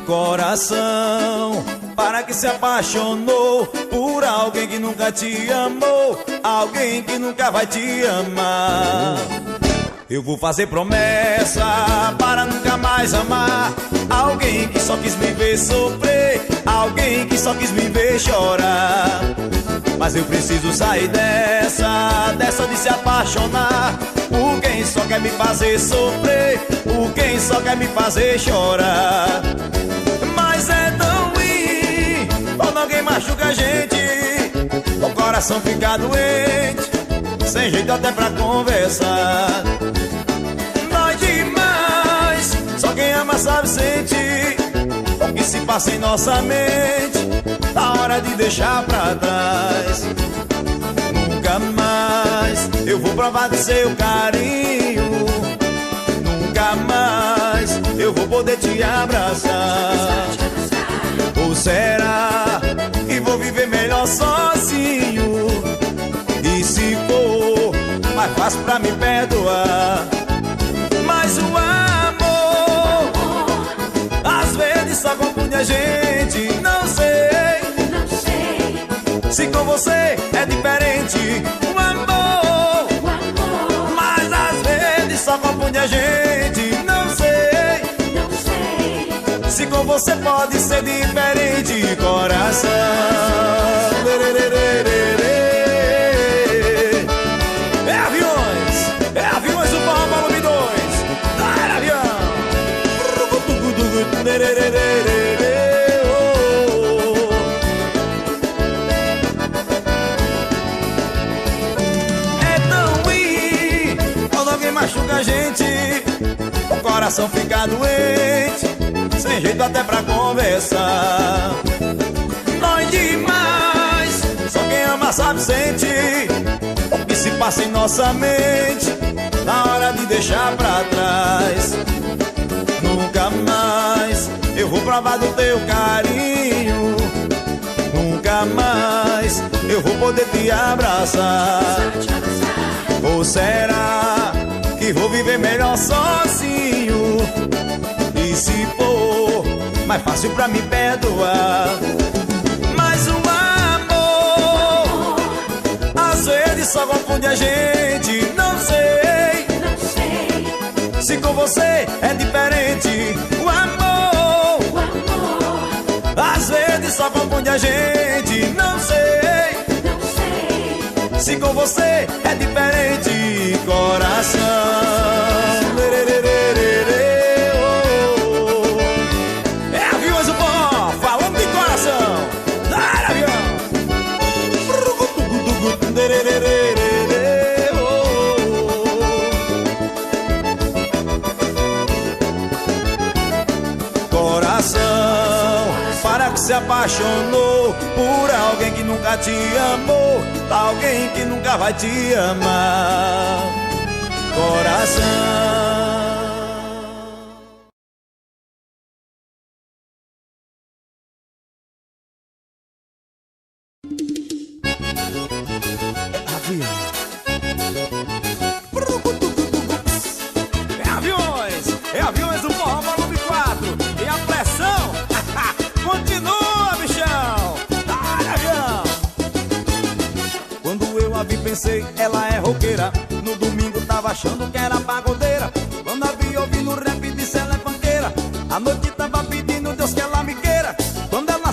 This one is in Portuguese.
Coração, para que se apaixonou por alguém que nunca te amou, alguém que nunca vai te amar. Eu vou fazer promessa para nunca mais amar alguém que só quis me ver sofrer, alguém que só quis me ver chorar. Mas eu preciso sair dessa de se apaixonar por quem só quer me fazer sofrer, por quem só quer me fazer chorar. Mas é tão ruim quando alguém machuca a gente, o coração fica doente, sem jeito até pra conversar. Dói demais, só quem ama sabe sentir o que se passa em nossa mente, tá hora de deixar pra trás. Nunca mais eu vou provar do seu carinho, nunca mais eu vou poder te abraçar. Ou será que vou viver melhor sozinho? E se for mais fácil pra me perdoar? Mas o amor às vezes só confunde a gente. Não sei se com você é diferente. O amor, mas às vezes só confunde a gente. Não sei se com você pode ser diferente. Coração, é aviões o forró volume 2. Vai, avião. É tão ruim quando alguém machuca a gente, o coração fica doente, sem jeito até pra conversar. Dói demais, só quem ama sabe sentir o que se passa em nossa mente, na hora de deixar pra trás. Nunca mais eu vou provar do teu carinho, nunca mais eu vou poder te abraçar. Ou será que vou viver melhor sozinho? E se for mais fácil pra me perdoar? Mas o amor às vezes só confunde a gente. Não sei se com você é diferente. O amor às vezes só confunde a gente. Não sei se com você é diferente. Coração, é aviões o forró, falando de coração. Vai, avião. Coração, para que se apaixonou por alguém que nunca te amou, alguém que nunca vai te amar. Coração. É aviões do forró volume 4. E a pressão continua, bichão. Vai, avião. Quando eu a vi pensei, ela é roqueira. No domingo tava achando que era pagodeira. Quando a vi ouvindo rap, disse ela é funkeira. A noite